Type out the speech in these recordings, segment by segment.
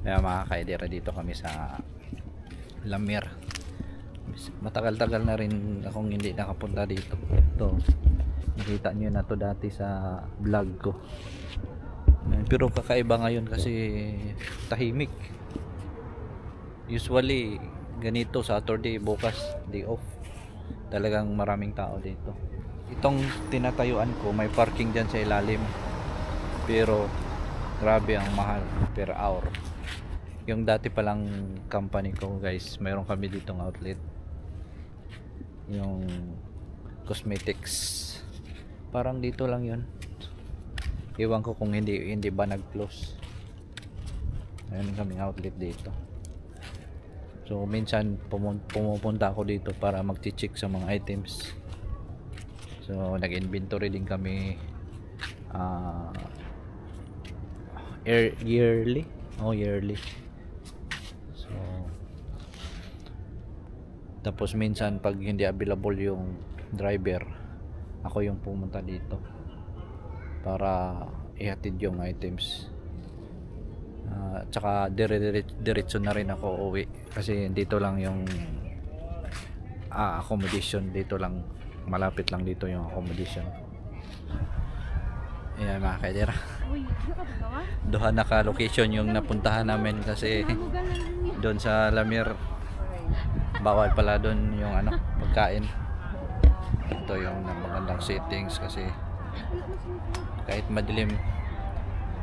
Kaya mga kaidera, dito kami sa Lamir. Matagal-tagal na rin akong hindi nakapunta dito. Ito, nakita nyo na to dati sa vlog ko. Pero kakaiba ngayon kasi tahimik. Usually ganito Saturday, bukas day off, talagang maraming tao dito. Itong tinatayuan ko may parking dyan sa ilalim, pero grabe ang mahal per hour. Yung dati palang company ko guys, mayroon kami ditong outlet, yung cosmetics, parang dito lang yun. Iwan ko kung hindi ba nag-close. Ayun kaming outlet dito. So minsan pumupunta ako dito para mag-check sa mga items. So nag-inventory din kami yearly. So tapos minsan pag hindi available yung driver, ako yung pumunta dito para ihatid yung items. Tsaka diretso na rin ako uwi kasi dito lang yung accommodation, dito lang, malapit lang dito yung accommodation. Ayan mga kaidera, doha naka location yung napuntahan namin kasi doon sa Lamir bawal pala doon yung pagkain. Ito yung magandang settings kasi kahit madilim,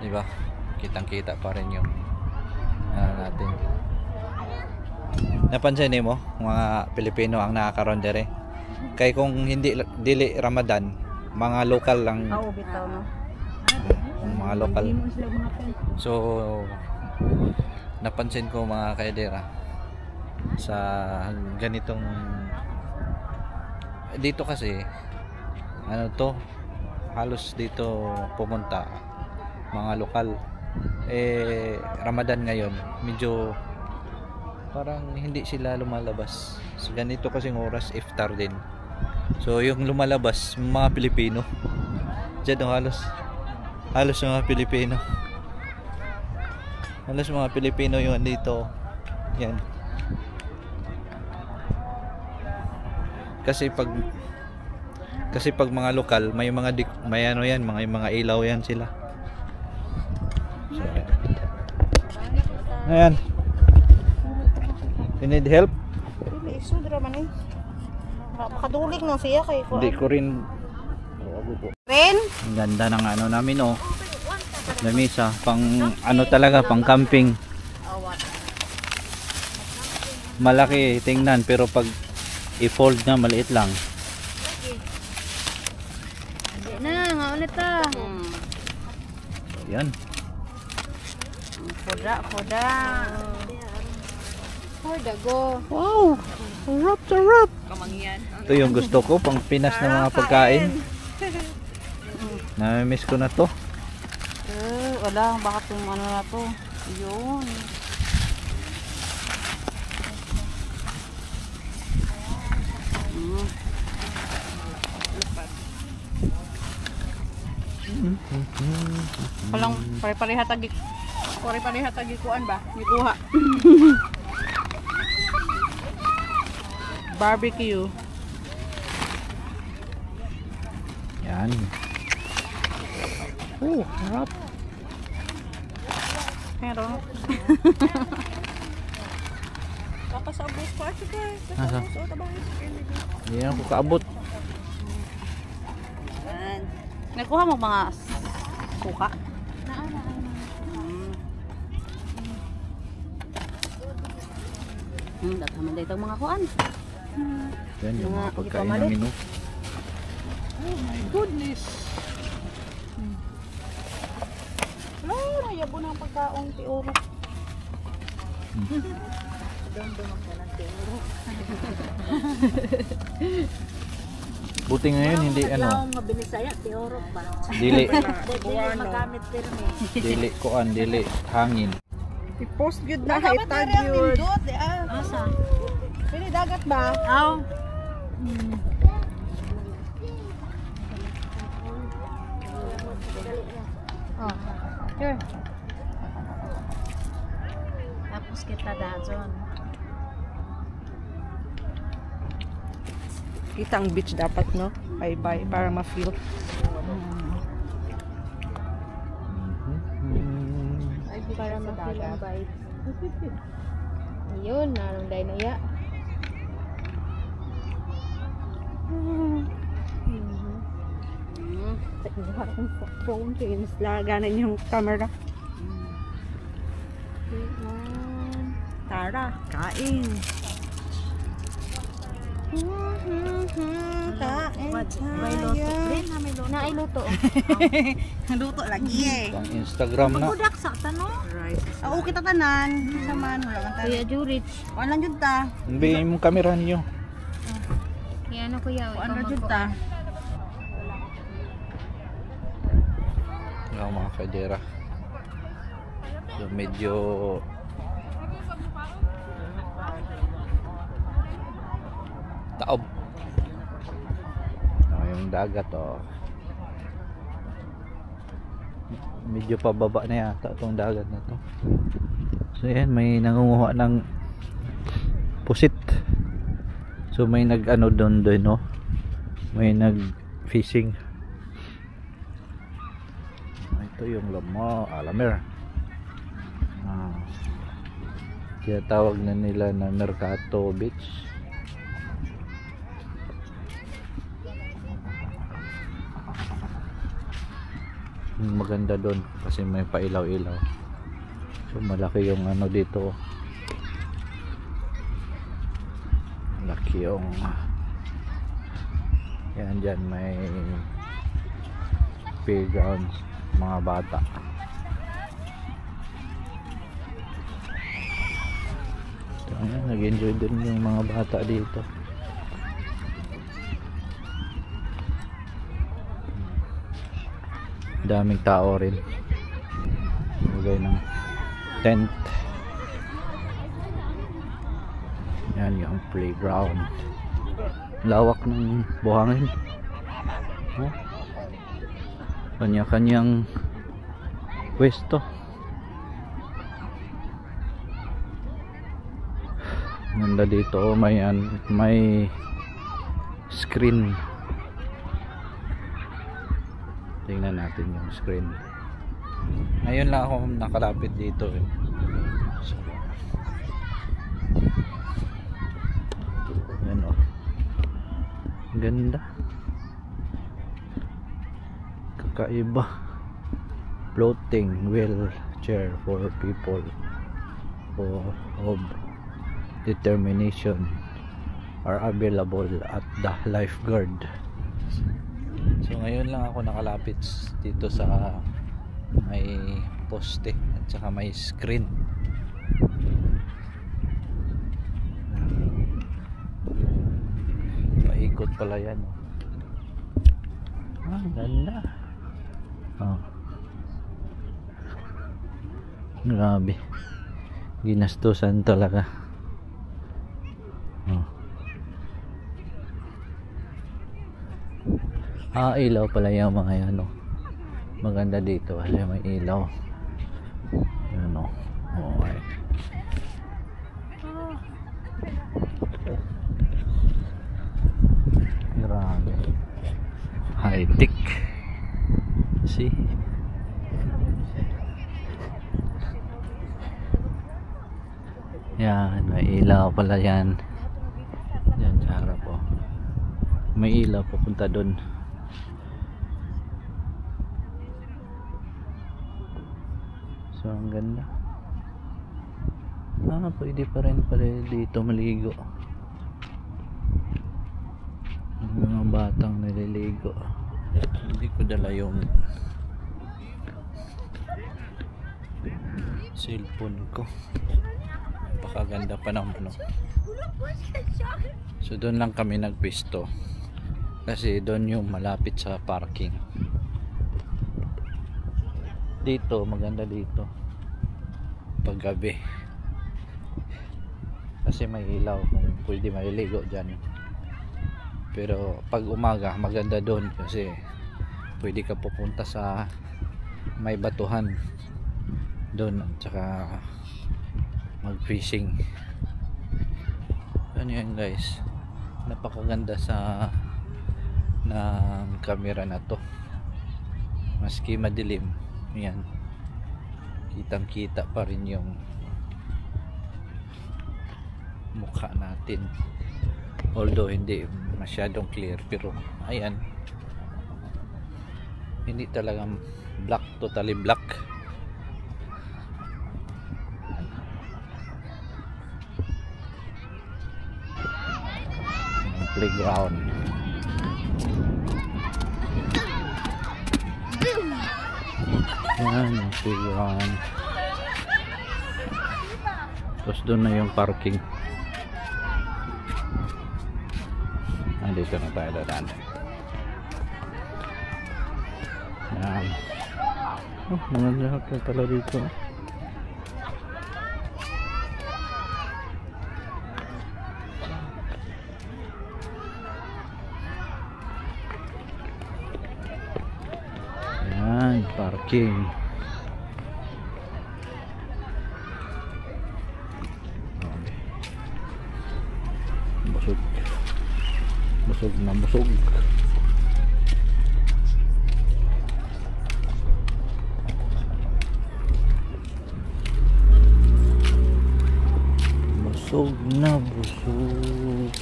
di ba, kitang-kita pa rin yung natin. Napansin mo mga Pilipino ang nakakaroon dire. Kaya kung hindi dili Ramadan, mga lokal lang. Bitaw no. Mga lokal. So napansin ko mga kaidera, sa ganitong dito kasi halos dito pumunta mga lokal. Ramadan ngayon, medyo parang hindi sila lumalabas. So, ganito kasing oras, iftar din. So yung lumalabas mga Pilipino. Diyan halos mga Pilipino. Halos mga Pilipino yung dito. Yan. Kasi pag mga lokal, may mga mga ilaw yan sila. So, ayan. You need help? Dili isudra man makadulig na siya kay ko. Hindi ko rin. Ren? Ang ganda ng namin lamisa, pang talaga, pang camping. Malaki tingnan pero pag i-fold na maliit lang. Hindi na, nga ulit ta. Yan. Foda. Foda go. Wow! Sarap! Kamangyan. Ito yung gusto ko, pang Pinas na mga pagkain. Na-miss ko na to. Wala, bakit yung na to? Yun. Palang pare-pareha tagi kuan ba? Gikuha. Barbecue. Yan. Harap. Pero kakasabos pa siya guys. Hindi ako kaabot. Nagkuha mo mga suka? Daghaman dito mga kuan. Yan yung mga pagkain namin. Oh my goodness. Nayabo na ang pagkaong tiuro. Dumdumang ka ng tiuro. Buti ngayon hindi mga binisaya tiuro pa. Dili Magamit pirmi. Dili hangin. I-post good na itag yun. Asa? Pili dagat ba? Aw. Oh. Here. Kita ang beach dapat, no? Bye-bye, para ma-feel. Para ma-feel ang vibes. Ayun, narong dahil na ya. Harap phone games. Laganan yung camera. Tara, kain. Kain May luto. Na iluto. Luto lagi eh. Pang Instagram na. Budak sa tanong. Oo, kita tanan. Saman, wala kang Kuya tanan. Jurich. Wala jud ta. Bigay mong kamera niyo. Yan na kuya. Wala jud ta. Yung mga kadera. So medyo taob. Yung dagat medyo pababa na yata itong dagat na to. So yan, may nangunguha ng pusit. So may nag-ano doon, no? May nag-fishing. Ito yung Lamir. Kaya tawag na nila na Mercato Beach. Maganda doon kasi may pailaw-ilaw. So malaki yung ano dito. Malaki yung yan dyan, may playgrounds mga bata. So, ayan, nag-enjoy din yung mga bata dito. Daming tao rin. Lagay ng tent. Yan yung playground. Lawak ng buhangin. Oh. Kanya-kanyang pwesto. Ganda dito, may screen. Tingnan natin yung screen. Ngayon lang ako nakalapit dito eh. So, yan o. Ganda. Kakaiba. Floating wheelchair for people of determination are available at the lifeguard. So ngayon lang ako nakalapit dito sa may poste at saka may screen. Paikot pala yan. Ganda. Grabe. Ginastusan talaga. Ilaw pala yung mga yan. Maganda dito kasi may ilaw. Yan o. Okay. Grabe. High tech. See? Yan, may ilaw pala yan. Yan sa harap po. May ilaw papunta doon. So ang ganda. Pwede pa rin pala dito maligo. Mga batang naliligo. Hindi ko dala yung cellphone ko. Napakaganda pa naman. So doon lang kami nagpisto kasi doon yung malapit sa parking. Dito maganda dito paggabi kasi may ilaw kung pwede maliligo dyan. Pero pag umaga maganda doon kasi pwede ka pupunta sa may batuhan doon at saka mag-fishing. Ano yan guys, napakaganda sa ng camera na to, maski madilim yan, kitang kita pa rin yung mukha natin, although hindi masyadong clear, pero ayan, hindi talagang black, totally black. Playground. Yan yung playground. Tapos doon na yung parking. Dito na tayo dadaan. Yan. Oh, mga lahat na pala dito. Yan, parking. Busog. Busog na busog. Busog na busog.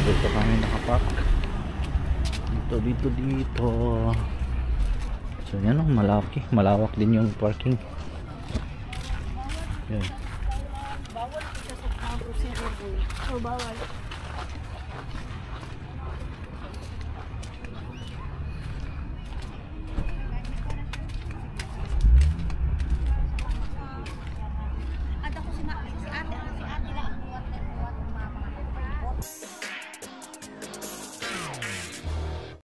Dito kami nakapark. Dito. So yan o, malawak din yung parking. Yan. Bawal ito sa procedure. Oh, bawal.